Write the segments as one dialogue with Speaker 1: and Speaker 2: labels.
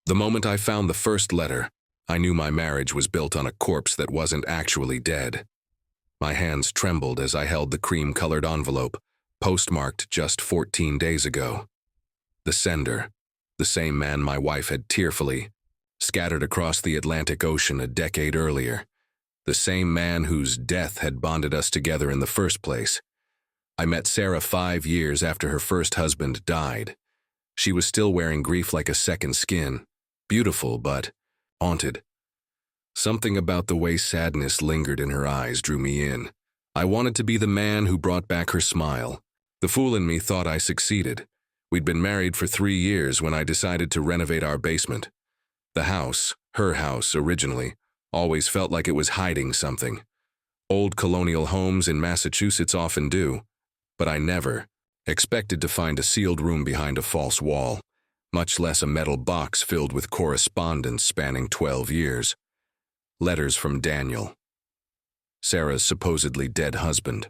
Speaker 1: The moment I found the first letter, I knew my marriage was built on a corpse that wasn't actually dead. My hands trembled as I held the cream-colored envelope, postmarked just 14 days ago. The sender, the same man my wife had tearfully scattered across the Atlantic Ocean a decade earlier, the same man whose death had bonded us together in the first place. I met Sarah 5 years after her first husband died. She was still wearing grief like a second skin, beautiful but haunted. Something about the way sadness lingered in her eyes drew me in. I wanted to be the man who brought back her smile. The fool in me thought I succeeded. We'd been married for 3 years when I decided to renovate our basement. The house, her house originally, always felt like it was hiding something. Old colonial homes in Massachusetts often do, but I never expected to find a sealed room behind a false wall, much less a metal box filled with correspondence spanning 12 years. Letters from Daniel, Sarah's supposedly dead husband.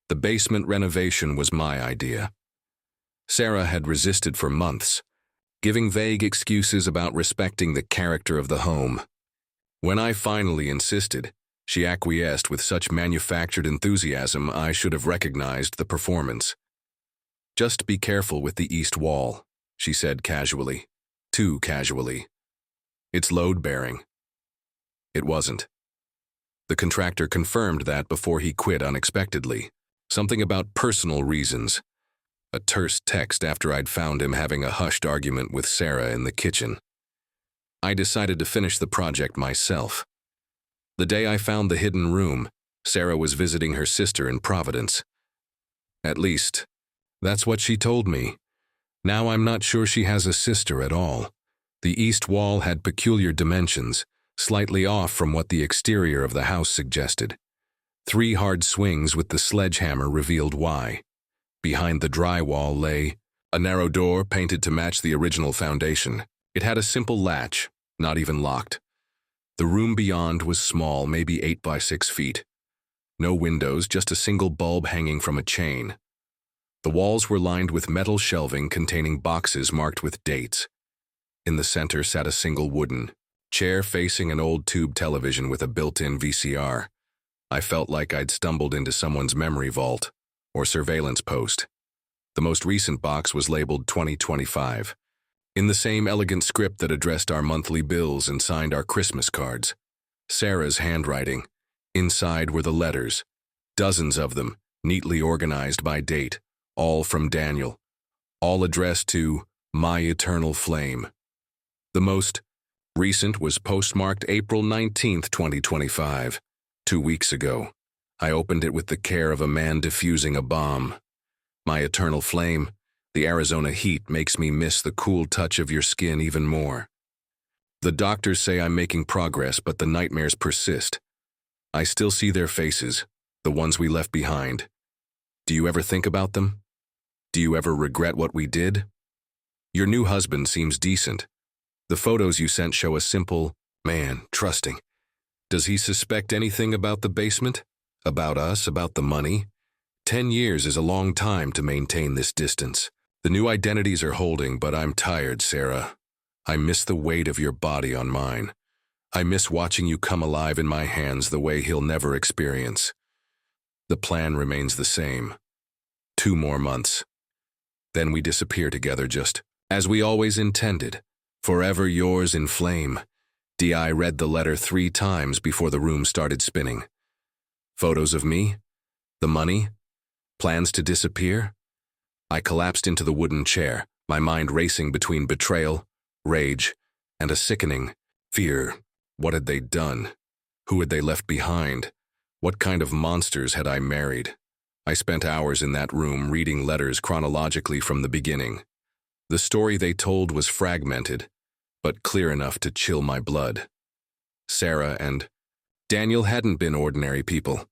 Speaker 1: The basement renovation was my idea. Sarah had resisted for months, giving vague excuses about respecting the character of the home. When I finally insisted, she acquiesced with such manufactured enthusiasm I should have recognized the performance. "Just be careful with the east wall," she said casually, too casually. "It's load-bearing." It wasn't. The contractor confirmed that before he quit unexpectedly. Something about personal reasons. A terse text after I'd found him having a hushed argument with Sarah in the kitchen. I decided to finish the project myself. The day I found the hidden room, Sarah was visiting her sister in Providence. At least, that's what she told me. Now I'm not sure she has a sister at all. The east wall had peculiar dimensions, slightly off from what the exterior of the house suggested. 3 hard swings with the sledgehammer revealed why. Behind the drywall lay a narrow door painted to match the original foundation. It had a simple latch, not even locked. The room beyond was small, maybe 8 by 6 feet. No windows, just a single bulb hanging from a chain. The walls were lined with metal shelving containing boxes marked with dates. In the center sat a single wooden chair facing an old tube television with a built-in VCR. I felt like I'd stumbled into someone's memory vault or surveillance post. The most recent box was labeled 2025, in the same elegant script that addressed our monthly bills and signed our Christmas cards. Sarah's handwriting. Inside were the letters, dozens of them, neatly organized by date, all from Daniel, all addressed to My Eternal Flame. The most recent was postmarked April 19th, 2025, 2 weeks ago. I opened it with the care of a man defusing a bomb. My eternal flame, the Arizona heat makes me miss the cool touch of your skin even more. The doctors say I'm making progress, but the nightmares persist. I still see their faces, the ones we left behind. Do you ever think about them? Do you ever regret what we did? Your new husband seems decent. The photos you sent show a simple man, trusting. Does he suspect anything about the basement? About us? About the money? 10 years is a long time to maintain this distance. The new identities are holding, but I'm tired, Sarah. I miss the weight of your body on mine. I miss watching you come alive in my hands the way he'll never experience. The plan remains the same. 2 more months. Then we disappear together just as we always intended. Forever yours in flame. D.I. read the letter 3 times before the room started spinning. Photos of me? The money? Plans to disappear? I collapsed into the wooden chair, my mind racing between betrayal, rage, and a sickening fear. What had they done? Who had they left behind? What kind of monsters had I married? I spent hours in that room reading letters chronologically from the beginning. The story they told was fragmented, but clear enough to chill my blood. Sarah and Daniel hadn't been ordinary people.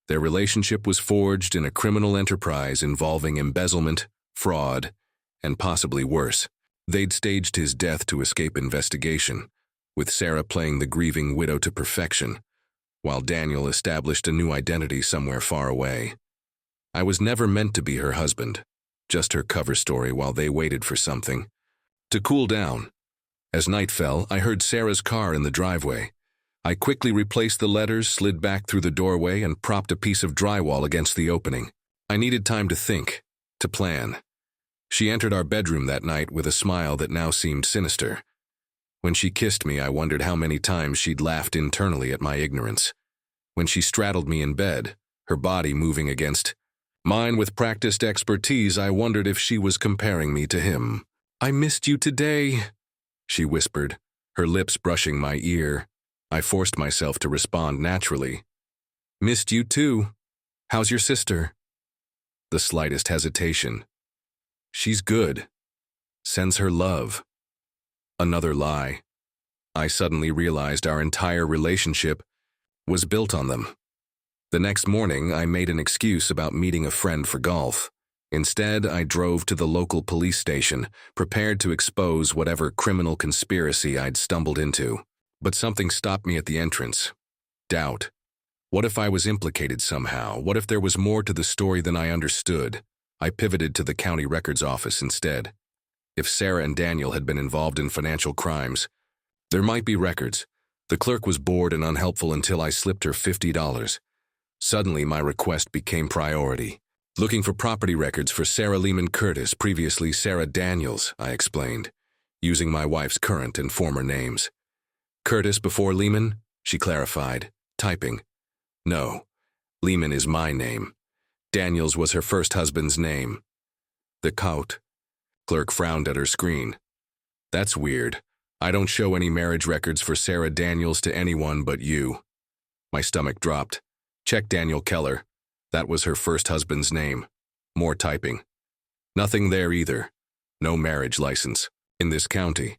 Speaker 1: Their relationship was forged in a criminal enterprise involving embezzlement, fraud, and possibly worse. They'd staged his death to escape investigation, with Sarah playing the grieving widow to perfection, while Daniel established a new identity somewhere far away. I was never meant to be her husband, just her cover story while they waited for something to cool down, As night fell, I heard Sarah's car in the driveway. I quickly replaced the letters, slid back through the doorway, and propped a piece of drywall against the opening. I needed time to think, to plan. She entered our bedroom that night with a smile that now seemed sinister. When she kissed me, I wondered how many times she'd laughed internally at my ignorance. When she straddled me in bed, her body moving against mine with practiced expertise, I wondered if she was comparing me to him. "I missed you today," she whispered, her lips brushing my ear. I forced myself to respond naturally. "Missed you too. How's your sister?" The slightest hesitation. "She's good. Sends her love." Another lie. I suddenly realized our entire relationship was built on them. The next morning, I made an excuse about meeting a friend for golf. Instead, I drove to the local police station, prepared to expose whatever criminal conspiracy I'd stumbled into. But something stopped me at the entrance. Doubt. What if I was implicated somehow? What if there was more to the story than I understood? I pivoted to the county records office instead. If Sarah and Daniel had been involved in financial crimes, there might be records. The clerk was bored and unhelpful until I slipped her $50. Suddenly, my request became priority. "Looking for property records for Sarah Lehman Curtis, previously Sarah Daniels," I explained, using my wife's current and former names. "Curtis before Lehman?" she clarified, typing. "No, Lehman is my name. Daniels was her first husband's name." The clerk frowned at her screen. "That's weird. I don't show any marriage records for Sarah Daniels to anyone but you." My stomach dropped. "Check Daniel Keller. That was her first husband's name." More typing. "Nothing there either. No marriage license. In this county.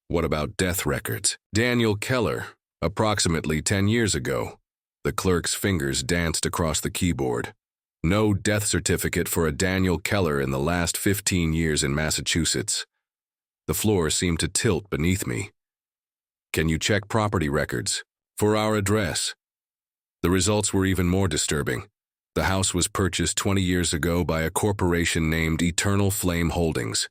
Speaker 1: What about death records?" "Daniel Keller, approximately 10 years ago." The clerk's fingers danced across the keyboard. "No death certificate for a Daniel Keller in the last 15 years in Massachusetts." The floor seemed to tilt beneath me. "Can you check property records? For our address?" The results were even more disturbing. The house was purchased 20 years ago by a corporation named Eternal Flame Holdings.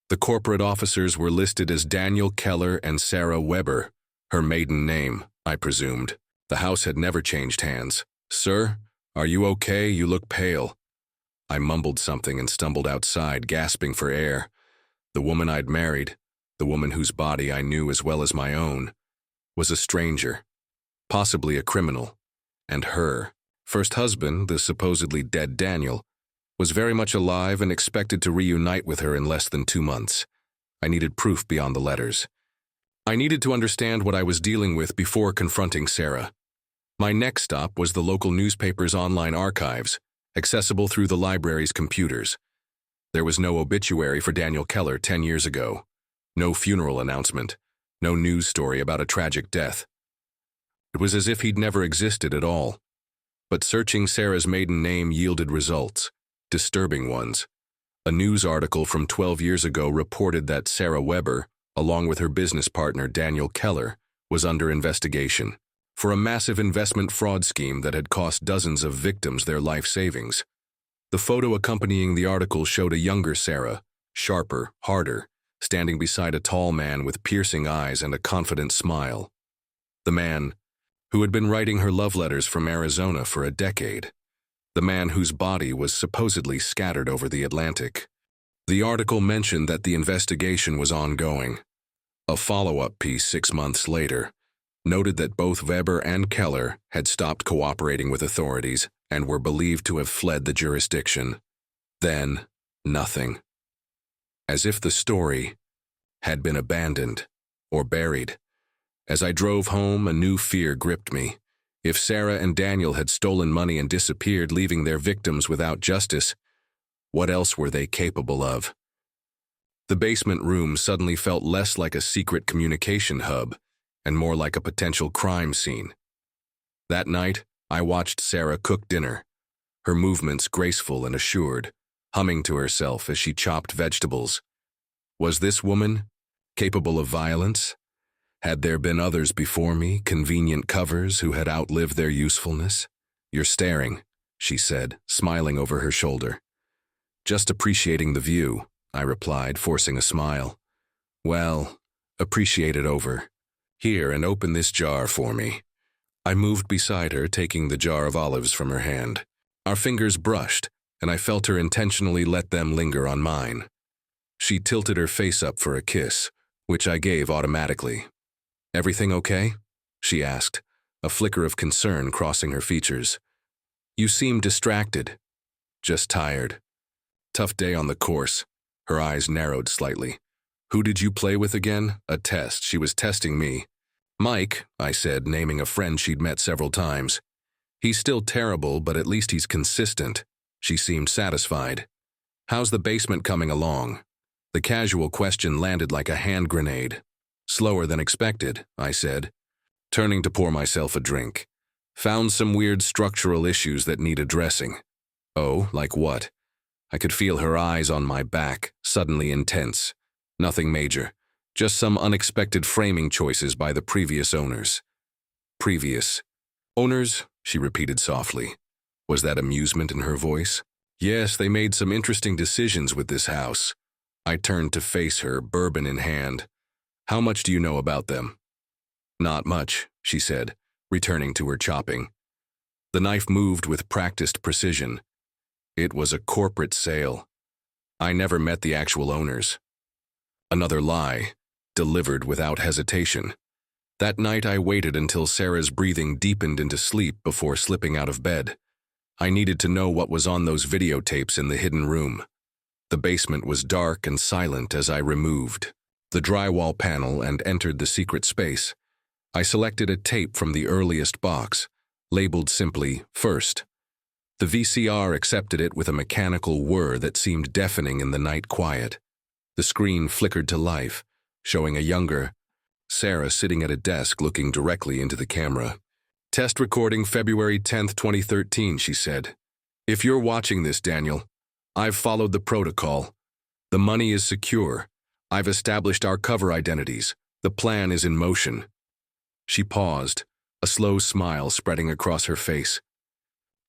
Speaker 1: The corporate officers were listed as Daniel Keller and Sarah Weber, her maiden name, I presumed. The house had never changed hands. "Sir, are you okay? You look pale." I mumbled something and stumbled outside, gasping for air. The woman I'd married, the woman whose body I knew as well as my own, was a stranger, possibly a criminal, and her first husband, the supposedly dead Daniel, was very much alive and expected to reunite with her in less than 2 months. I needed proof beyond the letters. I needed to understand what I was dealing with before confronting Sarah. My next stop was the local newspaper's online archives, accessible through the library's computers. There was no obituary for Daniel Keller 10 years ago, no funeral announcement, no news story about a tragic death. It was as if he'd never existed at all. But searching Sarah's maiden name yielded results, disturbing ones. A news article from 12 years ago reported that Sarah Weber, along with her business partner Daniel Keller, was under investigation for a massive investment fraud scheme that had cost dozens of victims their life savings. The photo accompanying the article showed a younger Sarah, sharper, harder, standing beside a tall man with piercing eyes and a confident smile. The man who had been writing her love letters from Arizona for a decade. The man whose body was supposedly scattered over the Atlantic. The article mentioned that the investigation was ongoing. A follow-up piece 6 months later noted that both Weber and Keller had stopped cooperating with authorities and were believed to have fled the jurisdiction. Then, nothing. As if the story had been abandoned or buried. As I drove home, a new fear gripped me. If Sarah and Daniel had stolen money and disappeared, leaving their victims without justice, what else were they capable of? The basement room suddenly felt less like a secret communication hub and more like a potential crime scene. That night, I watched Sarah cook dinner, her movements graceful and assured, humming to herself as she chopped vegetables. Was this woman capable of violence? Had there been others before me, convenient covers who had outlived their usefulness? "You're staring," she said, smiling over her shoulder. "Just appreciating the view," I replied, forcing a smile. "Well, Appreciate it over. Here, and open this jar for me. I moved beside her, taking the jar of olives from her hand. Our fingers brushed, and I felt her intentionally let them linger on mine. She tilted her face up for a kiss, which I gave automatically. "Everything okay?" she asked, a flicker of concern crossing her features. "You seem distracted." "Just tired. Tough day on the course." Her eyes narrowed slightly. "Who did you play with again?" "A test. She was testing me." "Mike," I said, naming a friend she'd met several times. "He's still terrible, but at least he's consistent." She seemed satisfied. "How's the basement coming along?" The casual question landed like a hand grenade. "Slower than expected," I said, turning to pour myself a drink. "Found some weird structural issues that need addressing." "Oh, like what?" I could feel her eyes on my back, suddenly intense. "Nothing major. Just some unexpected framing choices by the previous owners." "Previous owners?" she repeated softly. Was that amusement in her voice? "Yes, they made some interesting decisions with this house." I turned to face her, bourbon in hand. "How much do you know about them?" "Not much," she said, returning to her chopping. The knife moved with practiced precision. It was a corporate sale. I never met the actual owners. Another lie, delivered without hesitation. That night I waited until Sarah's breathing deepened into sleep before slipping out of bed. I needed to know what was on those videotapes in the hidden room. The basement was dark and silent as I removed the drywall panel and entered the secret space. I selected a tape from the earliest box, labeled simply First. The VCR accepted it with a mechanical whir that seemed deafening in the night quiet. The screen flickered to life, showing a younger Sarah sitting at a desk looking directly into the camera. "Test recording February 10th, 2013, she said. "If you're watching this, Daniel, I've followed the protocol. The money is secure. I've established our cover identities. The plan is in motion." She paused, a slow smile spreading across her face.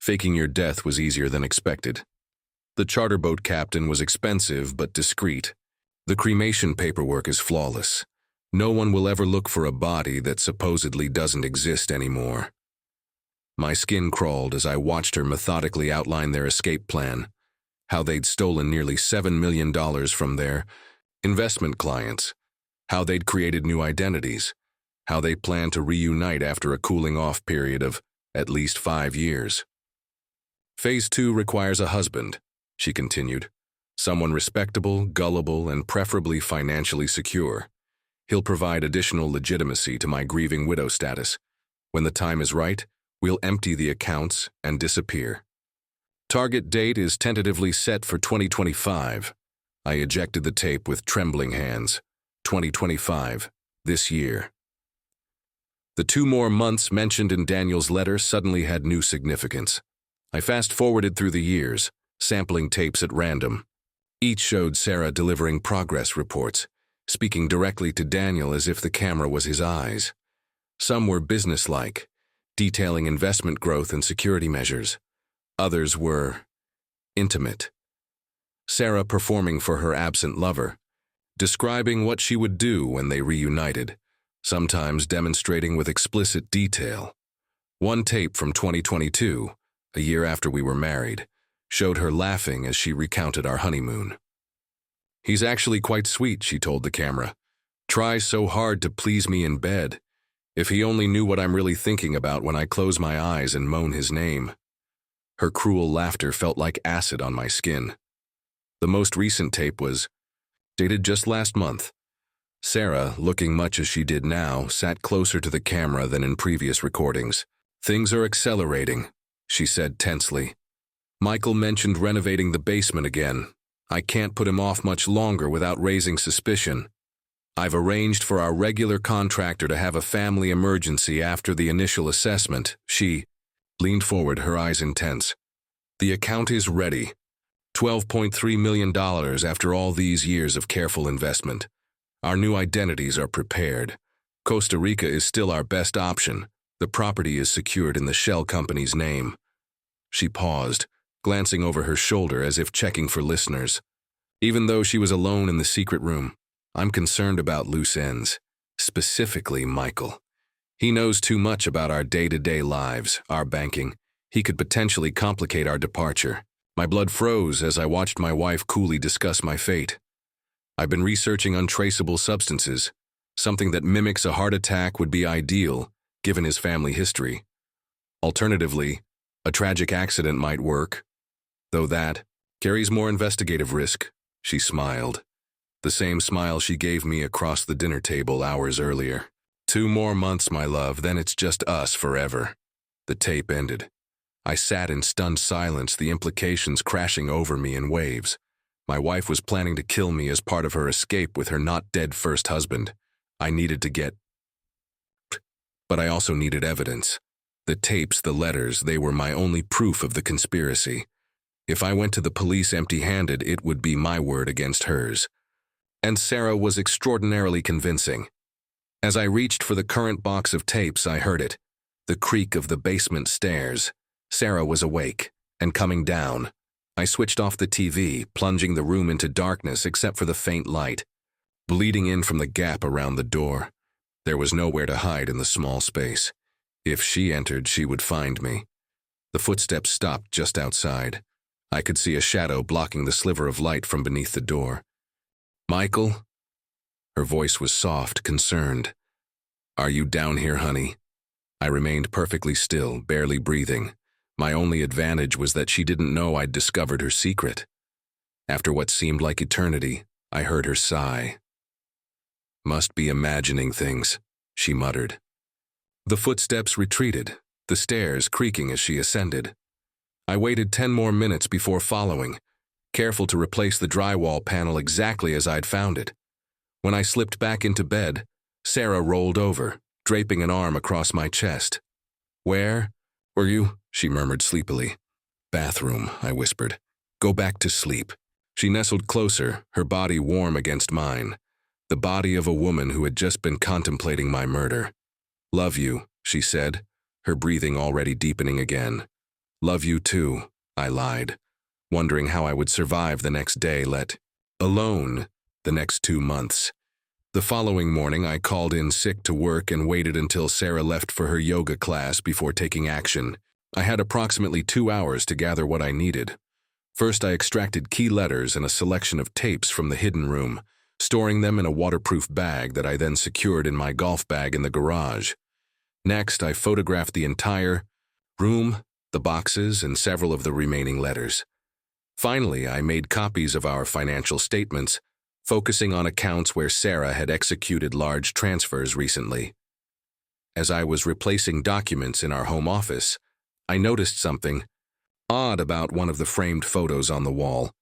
Speaker 1: "Faking your death was easier than expected. The charter boat captain was expensive but discreet. The cremation paperwork is flawless. No one will ever look for a body that supposedly doesn't exist anymore." My skin crawled as I watched her methodically outline their escape plan, how they'd stolen nearly $7 million from their investment clients, how they'd created new identities, how they planned to reunite after a cooling-off period of at least 5 years. "Phase 2 requires a husband," she continued. "Someone respectable, gullible, and preferably financially secure. He'll provide additional legitimacy to my grieving widow status. When the time is right, we'll empty the accounts and disappear. Target date is tentatively set for 2025. I ejected the tape with trembling hands. 2025, this year. The 2 more months mentioned in Daniel's letter suddenly had new significance. I fast-forwarded through the years, sampling tapes at random. Each showed Sarah delivering progress reports, speaking directly to Daniel as if the camera was his eyes. Some were businesslike, detailing investment growth and security measures. Others were intimate. Sarah performing for her absent lover, describing what she would do when they reunited, sometimes demonstrating with explicit detail. One tape from 2022, a year after we were married, showed her laughing as she recounted our honeymoon. "He's actually quite sweet," she told the camera. "Tries so hard to please me in bed. If he only knew what I'm really thinking about when I close my eyes and moan his name." Her cruel laughter felt like acid on my skin. The most recent tape was dated just last month. Sarah, looking much as she did now, sat closer to the camera than in previous recordings. "Things are accelerating," she said tensely. "Michael mentioned renovating the basement again. I can't put him off much longer without raising suspicion. I've arranged for our regular contractor to have a family emergency after the initial assessment." She leaned forward, her eyes intense. "The account is ready. $12.3 million after all these years of careful investment. Our new identities are prepared. Costa Rica is still our best option. The property is secured in the shell company's name." She paused, glancing over her shoulder as if checking for listeners. Even though she was alone in the secret room, I'm concerned about loose ends, specifically Michael. He knows too much about our day-to-day lives, our banking. He could potentially complicate our departure. My blood froze as I watched my wife coolly discuss my fate. I've been researching untraceable substances. Something that mimics a heart attack would be ideal, given his family history. Alternatively, a tragic accident might work, though that carries more investigative risk. She smiled. The same smile she gave me across the dinner table hours earlier. 2 more months, my love, then it's just us forever. The tape ended. I sat in stunned silence, the implications crashing over me in waves. My wife was planning to kill me as part of her escape with her not-dead first husband. I needed to get... But I also needed evidence. The tapes, the letters, they were my only proof of the conspiracy. If I went to the police empty-handed, it would be my word against hers. And Sarah was extraordinarily convincing. As I reached for the current box of tapes, I heard it. The creak of the basement stairs. Sarah was awake and coming down. I switched off the TV, plunging the room into darkness except for the faint light, bleeding in from the gap around the door. There was nowhere to hide in the small space. If she entered, she would find me. The footsteps stopped just outside. I could see a shadow blocking the sliver of light from beneath the door. "Michael?" Her voice was soft, concerned. "Are you down here, honey?" I remained perfectly still, barely breathing. My only advantage was that she didn't know I'd discovered her secret. After what seemed like eternity, I heard her sigh. "Must be imagining things," she muttered. The footsteps retreated, the stairs creaking as she ascended. I waited 10 more minutes before following, careful to replace the drywall panel exactly as I'd found it. When I slipped back into bed, Sarah rolled over, draping an arm across my chest. "Where were you?" she murmured sleepily. "Bathroom," I whispered. "Go back to sleep." She nestled closer, her body warm against mine. The body of a woman who had just been contemplating my murder. "Love you," she said, her breathing already deepening again. "Love you too," I lied, wondering how I would survive the next day, let alone the next 2 months. The following morning, I called in sick to work and waited until Sarah left for her yoga class before taking action. I had approximately 2 hours to gather what I needed. First, I extracted key letters and a selection of tapes from the hidden room, storing them in a waterproof bag that I then secured in my golf bag in the garage. Next, I photographed the entire room, the boxes, and several of the remaining letters. Finally, I made copies of our financial statements, focusing on accounts where Sarah had executed large transfers recently. As I was replacing documents in our home office, I noticed something odd about one of the framed photos on the wall,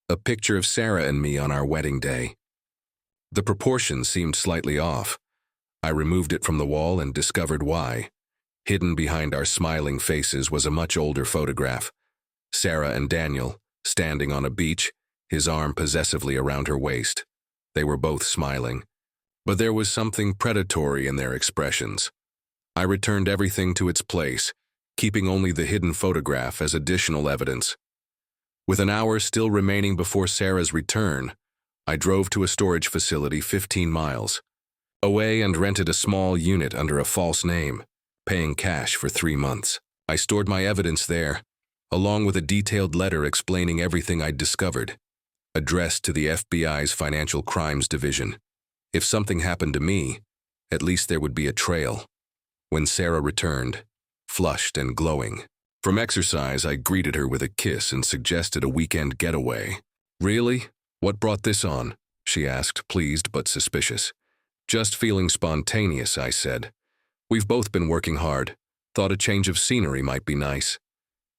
Speaker 1: a picture of Sarah and me on our wedding day. The proportions seemed slightly off. I removed it from the wall and discovered why. Hidden behind our smiling faces was a much older photograph. Sarah and Daniel, standing on a beach, his arm possessively around her waist. They were both smiling, but there was something predatory in their expressions. I returned everything to its place, keeping only the hidden photograph as additional evidence. With an hour still remaining before Sarah's return, I drove to a storage facility 15 miles away and rented a small unit under a false name, paying cash for 3 months. I stored my evidence there, along with a detailed letter explaining everything I'd discovered, addressed to the FBI's Financial Crimes Division. If something happened to me, at least there would be a trail. When Sarah returned, flushed and glowing from exercise, I greeted her with a kiss and suggested a weekend getaway. "Really? What brought this on?" she asked, pleased but suspicious. "Just feeling spontaneous," I said. "We've both been working hard. Thought a change of scenery might be nice."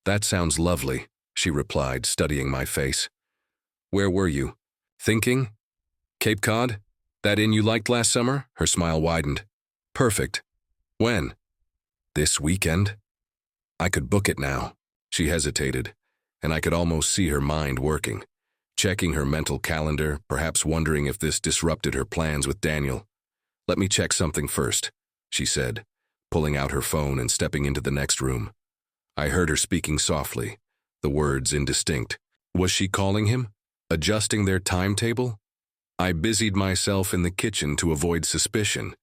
Speaker 1: "That sounds lovely," she replied, studying my face. "Where were you?" "Thinking? Cape Cod? That inn you liked last summer?" Her smile widened. "Perfect. When?" "This weekend." I could book it now. She hesitated, and I could almost see her mind working, checking her mental calendar, perhaps wondering if this disrupted her plans with Daniel. "Let me check something first," she said, pulling out her phone and stepping into the next room. I heard her speaking softly, the words indistinct. Was she calling him? Adjusting their timetable? I busied myself in the kitchen to avoid suspicion.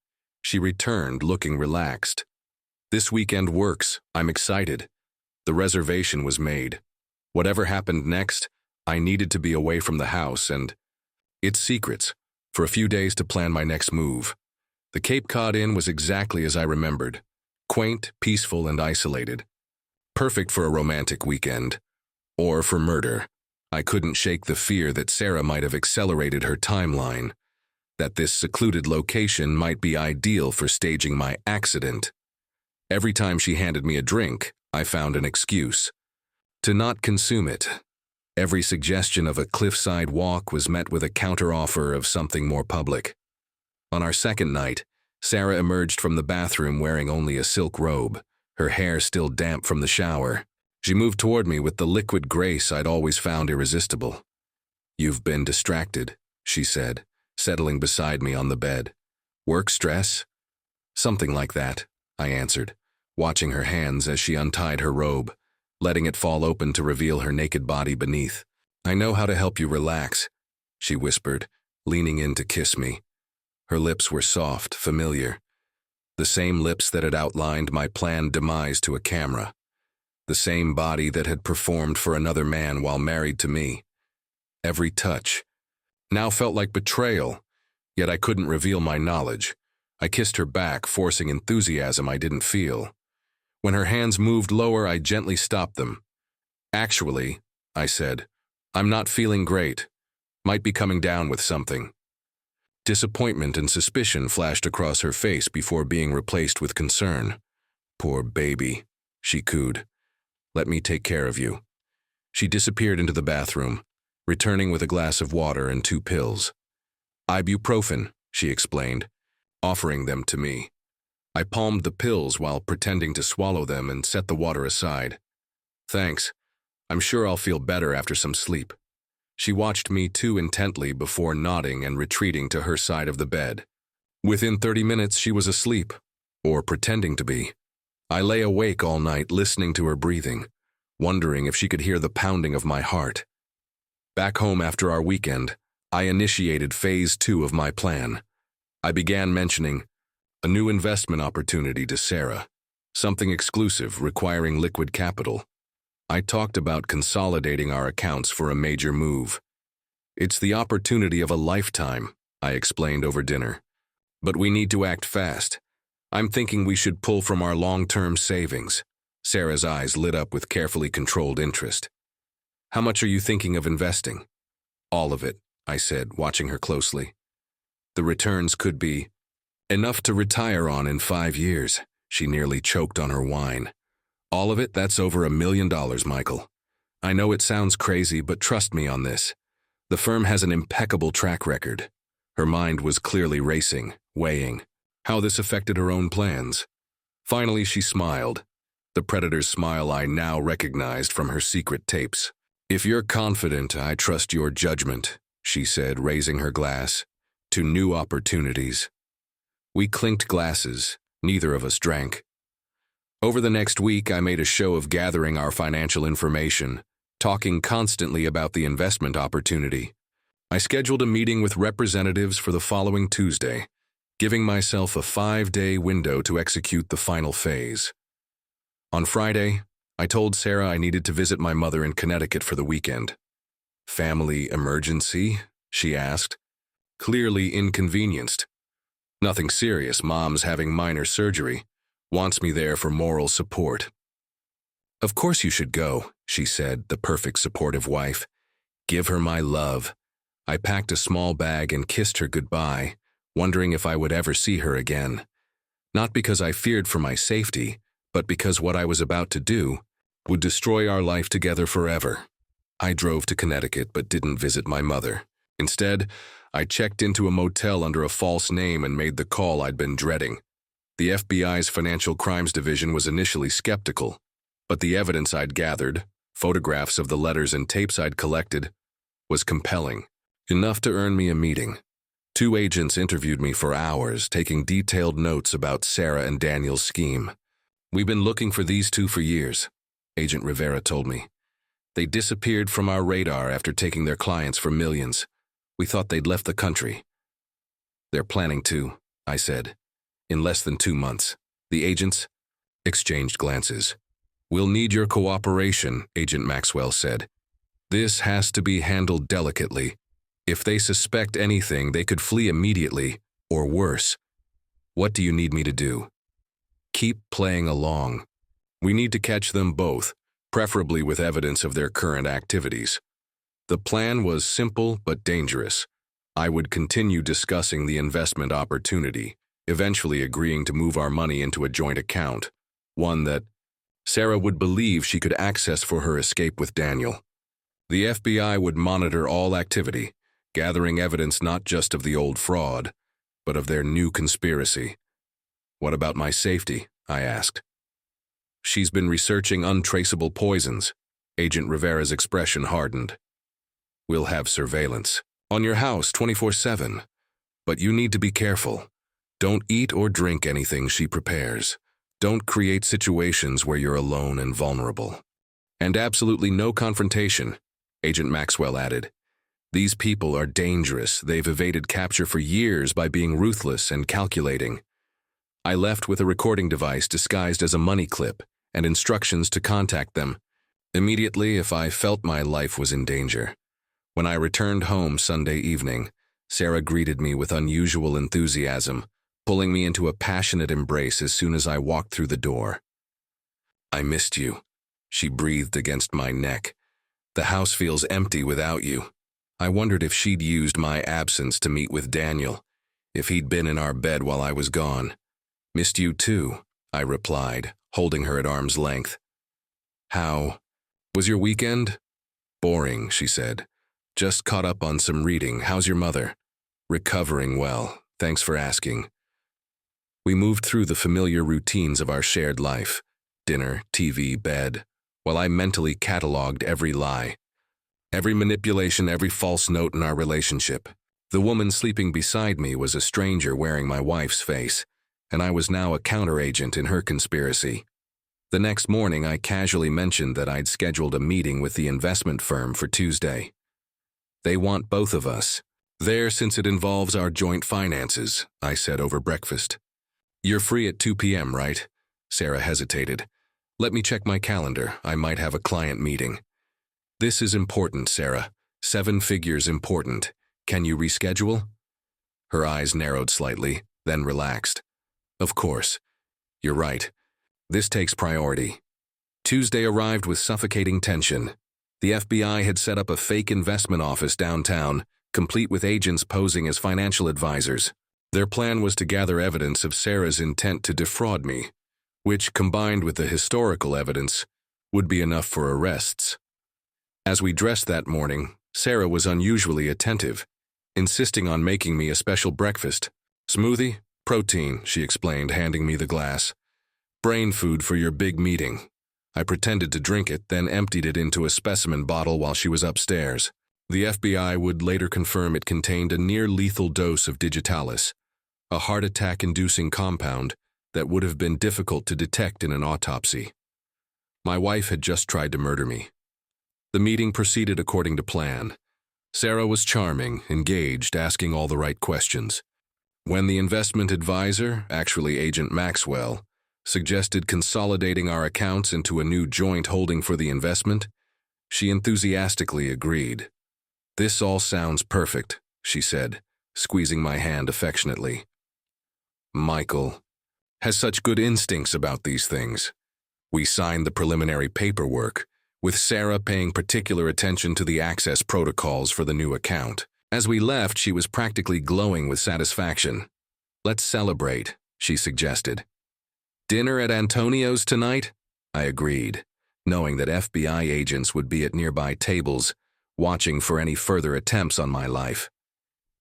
Speaker 1: She returned, looking relaxed. This weekend works. I'm excited. The reservation was made. Whatever happened next, I needed to be away from the house and its secrets for a few days to plan my next move. The Cape Cod Inn was exactly as I remembered. Quaint, peaceful, and isolated. Perfect for a romantic weekend. Or for murder. I couldn't shake the fear that Sarah might have accelerated her timeline, that this secluded location might be ideal for staging my accident. Every time she handed me a drink, I found an excuse to not consume it. Every suggestion of a cliffside walk was met with a counteroffer of something more public. On our second night, Sarah emerged from the bathroom wearing only a silk robe, her hair still damp from the shower. She moved toward me with the liquid grace I'd always found irresistible. "You've been distracted," she said, settling beside me on the bed. "Work stress?" "Something like that," I answered, watching her hands as she untied her robe, letting it fall open to reveal her naked body beneath. "I know how to help you relax," she whispered, leaning in to kiss me. Her lips were soft, familiar. The same lips that had outlined my planned demise to a camera. The same body that had performed for another man while married to me. Every touch now felt like betrayal, yet I couldn't reveal my knowledge. I kissed her back, forcing enthusiasm I didn't feel. When her hands moved lower, I gently stopped them. "Actually," I said, "I'm not feeling great. Might be coming down with something." Disappointment and suspicion flashed across her face before being replaced with concern. "Poor baby," she cooed. "Let me take care of you." She disappeared into the bathroom, returning with a glass of water and 2 pills. "Ibuprofen," she explained, offering them to me. I palmed the pills while pretending to swallow them and set the water aside. "Thanks. I'm sure I'll feel better after some sleep." She watched me too intently before nodding and retreating to her side of the bed. Within 30 minutes, she was asleep, or pretending to be. I lay awake all night listening to her breathing, wondering if she could hear the pounding of my heart. Back home after our weekend, I initiated phase 2 of my plan. I began mentioning a new investment opportunity to Sarah, something exclusive requiring liquid capital. I talked about consolidating our accounts for a major move. "It's the opportunity of a lifetime," I explained over dinner. "But we need to act fast. I'm thinking we should pull from our long-term savings." Sarah's eyes lit up with carefully controlled interest. "How much are you thinking of investing?" "All of it," I said, watching her closely. "The returns could be enough to retire on in 5 years." She nearly choked on her wine. "All of it, that's over $1 million, Michael. I know it sounds crazy, but trust me on this. The firm has an impeccable track record." Her mind was clearly racing, weighing how this affected her own plans. Finally, she smiled, the predator's smile I now recognized from her secret tapes. "If you're confident, I trust your judgment," she said, raising her glass, "to new opportunities." We clinked glasses. Neither of us drank. Over the next week, I made a show of gathering our financial information, talking constantly about the investment opportunity. I scheduled a meeting with representatives for the following Tuesday, giving myself a 5-day window to execute the final phase. On Friday, I told Sarah I needed to visit my mother in Connecticut for the weekend. "Family emergency?" she asked, clearly inconvenienced. "Nothing serious. Mom's having minor surgery. Wants me there for moral support." "Of course you should go," she said, the perfect supportive wife. "Give her my love." I packed a small bag and kissed her goodbye, wondering if I would ever see her again. Not because I feared for my safety, but because what I was about to do would destroy our life together forever. I drove to Connecticut but didn't visit my mother. Instead, I checked into a motel under a false name and made the call I'd been dreading. The FBI's Financial Crimes Division was initially skeptical, but the evidence I'd gathered, photographs of the letters and tapes I'd collected, was compelling, enough to earn me a meeting. 2 agents interviewed me for hours, taking detailed notes about Sarah and Daniel's scheme. "We've been looking for these 2 for years," Agent Rivera told me. "They disappeared from our radar after taking their clients for millions. We thought they'd left the country. They're planning to, I said. In less than 2 months. The agents exchanged glances. We'll need your cooperation, Agent Maxwell said. This has to be handled delicately. If they suspect anything, they could flee immediately, or worse. What do you need me to do? Keep playing along. We need to catch them both, preferably with evidence of their current activities. The plan was simple but dangerous. I would continue discussing the investment opportunity, eventually agreeing to move our money into a joint account, one that Sarah would believe she could access for her escape with Daniel. The FBI would monitor all activity, gathering evidence not just of the old fraud, but of their new conspiracy. What about my safety? I asked. She's been researching untraceable poisons. Agent Rivera's expression hardened. We'll have surveillance on your house 24/7, but you need to be careful. Don't eat or drink anything she prepares. Don't create situations where you're alone and vulnerable. And absolutely no confrontation, Agent Maxwell added. These people are dangerous. They've evaded capture for years by being ruthless and calculating. I left with a recording device disguised as a money clip and instructions to contact them immediately if I felt my life was in danger. When I returned home Sunday evening, Sarah greeted me with unusual enthusiasm, pulling me into a passionate embrace as soon as I walked through the door. I missed you, she breathed against my neck. The house feels empty without you. I wondered if she'd used my absence to meet with Daniel, if he'd been in our bed while I was gone. Missed you too, I replied, holding her at arm's length. How was your weekend? Boring, she said. Just caught up on some reading. How's your mother? Recovering well, thanks for asking. We moved through the familiar routines of our shared life, dinner, TV, bed, while I mentally cataloged every lie, every manipulation, every false note in our relationship. The woman sleeping beside me was a stranger wearing my wife's face, and I was now a counteragent in her conspiracy. The next morning, I casually mentioned that I'd scheduled a meeting with the investment firm for Tuesday. They want both of us there since it involves our joint finances, I said over breakfast. You're free at 2 p.m., right? Sarah hesitated. Let me check my calendar. I might have a client meeting. This is important, Sarah. 7 figures important. Can you reschedule? Her eyes narrowed slightly, then relaxed. Of course. You're right. This takes priority. Tuesday arrived with suffocating tension. The FBI had set up a fake investment office downtown, complete with agents posing as financial advisors. Their plan was to gather evidence of Sarah's intent to defraud me, which, combined with the historical evidence, would be enough for arrests. As we dressed that morning, Sarah was unusually attentive, insisting on making me a special breakfast. Smoothie? Protein, she explained, handing me the glass. Brain food for your big meeting. I pretended to drink it, then emptied it into a specimen bottle while she was upstairs. The FBI would later confirm it contained a near-lethal dose of digitalis, a heart attack-inducing compound that would have been difficult to detect in an autopsy. My wife had just tried to murder me. The meeting proceeded according to plan. Sarah was charming, engaged, asking all the right questions. When the investment advisor, actually Agent Maxwell, suggested consolidating our accounts into a new joint holding for the investment, she enthusiastically agreed. This all sounds perfect, she said, squeezing my hand affectionately. Michael has such good instincts about these things. We signed the preliminary paperwork, with Sarah paying particular attention to the access protocols for the new account. As we left, she was practically glowing with satisfaction. Let's celebrate, she suggested. Dinner at Antonio's tonight? I agreed, knowing that FBI agents would be at nearby tables, watching for any further attempts on my life.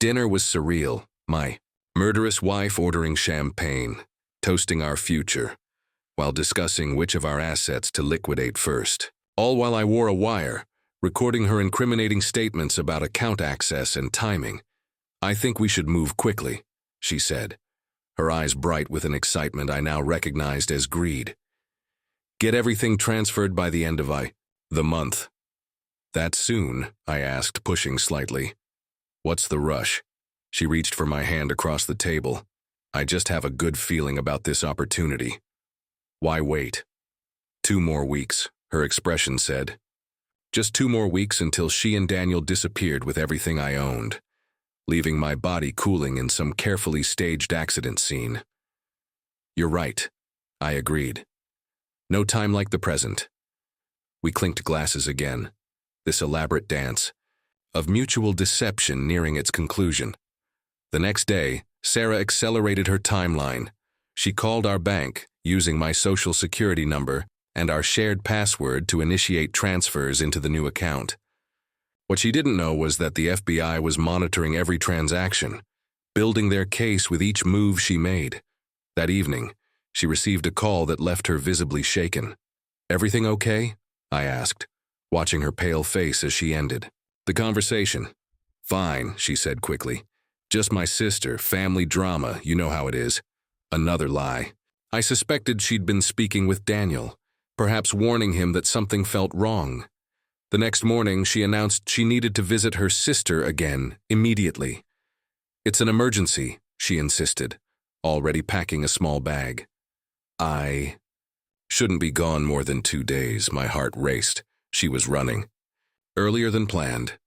Speaker 1: Dinner was surreal, my murderous wife ordering champagne, toasting our future, while discussing which of our assets to liquidate first. All while I wore a wire, recording her incriminating statements about account access and timing. I think we should move quickly, she said, her eyes bright with an excitement I now recognized as greed. Get everything transferred by the end of the month. That soon? I asked, pushing slightly. What's the rush? She reached for my hand across the table. I just have a good feeling about this opportunity. Why wait? 2 more weeks, her expression said. Just 2 more weeks until she and Daniel disappeared with everything I owned, leaving my body cooling in some carefully staged accident scene. You're right, I agreed. No time like the present. We clinked glasses again, this elaborate dance of mutual deception nearing its conclusion. The next day, Sarah accelerated her timeline. She called our bank, using my social security number and our shared password to initiate transfers into the new account. What she didn't know was that the FBI was monitoring every transaction, building their case with each move she made. That evening, she received a call that left her visibly shaken. "Everything okay?" I asked, watching her pale face as she ended the conversation. "Fine," she said quickly. "Just my sister, family drama, you know how it is." Another lie. I suspected she'd been speaking with Daniel, perhaps warning him that something felt wrong. The next morning, she announced she needed to visit her sister again, immediately. "It's an emergency," she insisted, already packing a small bag. I shouldn't be gone more than 2 days. My heart raced. She was running. Earlier than planned.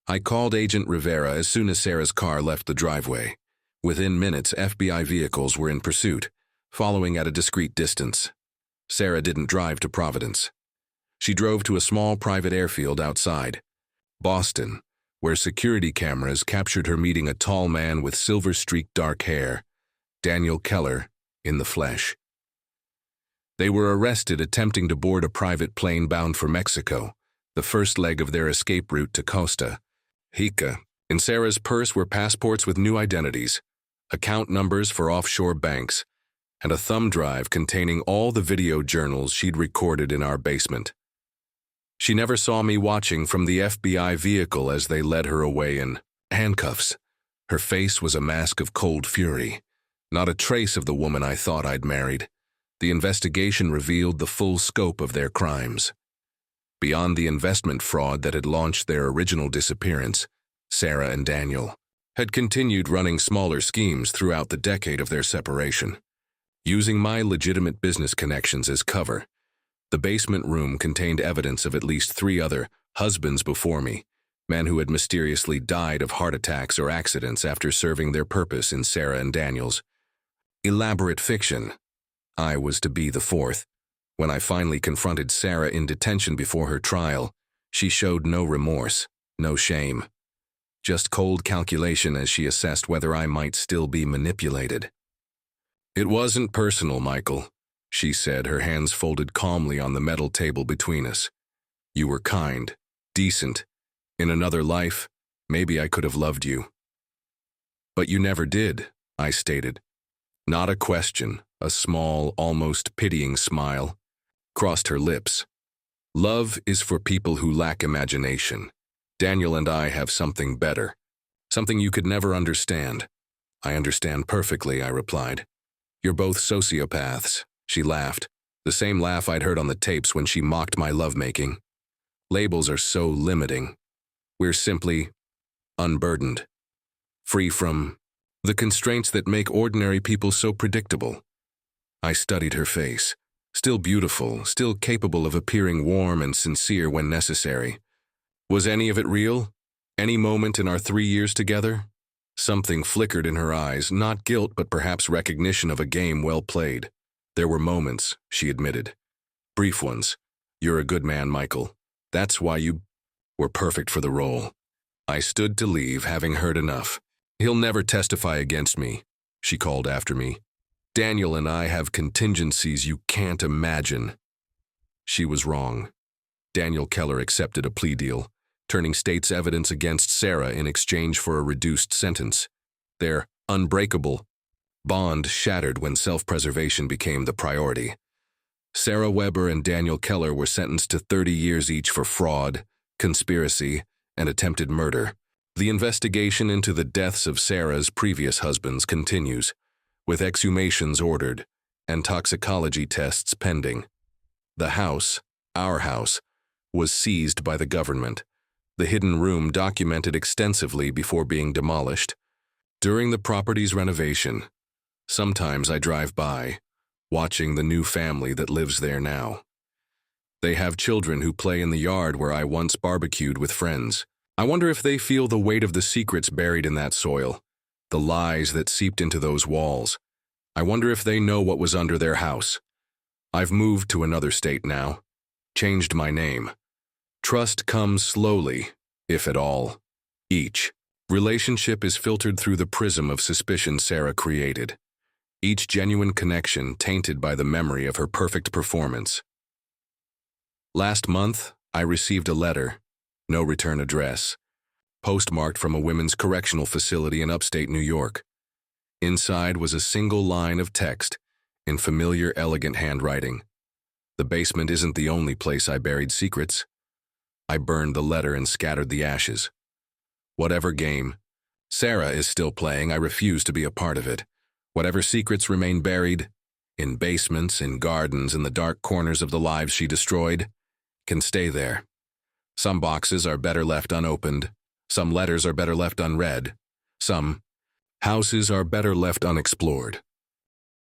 Speaker 1: I called Agent Rivera as soon as Sarah's car left the driveway. Within minutes, FBI vehicles were in pursuit, following at a discreet distance. Sarah didn't drive to Providence. She drove to a small private airfield outside Boston, where security cameras captured her meeting a tall man with silver-streaked dark hair, Daniel Keller, in the flesh. They were arrested attempting to board a private plane bound for Mexico, the first leg of their escape route to Costa Rica. In Sarah's purse were passports with new identities, account numbers for offshore banks, and a thumb drive containing all the video journals she'd recorded in our basement. She never saw me watching from the FBI vehicle as they led her away in handcuffs. Her face was a mask of cold fury, not a trace of the woman I thought I'd married. The investigation revealed the full scope of their crimes. Beyond the investment fraud that had launched their original disappearance, Sarah and Daniel had continued running smaller schemes throughout the decade of their separation. Using my legitimate business connections as cover, the basement room contained evidence of at least 3 other husbands before me, men who had mysteriously died of heart attacks or accidents after serving their purpose in Sarah and Daniel's elaborate fiction. I was to be the 4th. When I finally confronted Sarah in detention before her trial, she showed no remorse, no shame. Just cold calculation as she assessed whether I might still be manipulated. "It wasn't personal, Michael," she said, her hands folded calmly on the metal table between us. "You were kind, decent. In another life, maybe I could have loved you." "But you never did," I stated. Not a question, a small, almost pitying smile crossed her lips. "Love is for people who lack imagination. Daniel and I have something better, something you could never understand." "I understand perfectly," I replied. "You're both sociopaths." She laughed, the same laugh I'd heard on the tapes when she mocked my lovemaking. "Labels are so limiting. We're simply unburdened, free from the constraints that make ordinary people so predictable." I studied her face. Still beautiful, still capable of appearing warm and sincere when necessary. Was any of it real? Any moment in our 3 years together? Something flickered in her eyes, not guilt but perhaps recognition of a game well played. "There were moments," she admitted. "Brief ones. You're a good man, Michael. That's why you were perfect for the role." I stood to leave, having heard enough. "He'll never testify against me," she called after me. "Daniel and I have contingencies you can't imagine." She was wrong. Daniel Keller accepted a plea deal, turning state's evidence against Sarah in exchange for a reduced sentence. Their unbreakable bond shattered when self-preservation became the priority. Sarah Weber and Daniel Keller were sentenced to 30 years each for fraud, conspiracy, and attempted murder. The investigation into the deaths of Sarah's previous husbands continues, with exhumations ordered and toxicology tests pending. The house, our house, was seized by the government, the hidden room documented extensively before being demolished. During the property's renovation, sometimes I drive by, watching the new family that lives there now. They have children who play in the yard where I once barbecued with friends. I wonder if they feel the weight of the secrets buried in that soil, the lies that seeped into those walls. I wonder if they know what was under their house. I've moved to another state now, changed my name. Trust comes slowly, if at all. Each relationship is filtered through the prism of suspicion Sarah created. Each genuine connection tainted by the memory of her perfect performance. Last month, I received a letter, no return address, postmarked from a women's correctional facility in upstate New York. Inside was a single line of text in familiar, elegant handwriting. The basement isn't the only place I buried secrets. I burned the letter and scattered the ashes. Whatever game Sarah is still playing, I refuse to be a part of it. Whatever secrets remain buried, in basements, in gardens, in the dark corners of the lives she destroyed, can stay there. Some boxes are better left unopened. Some letters are better left unread. Some houses are better left unexplored.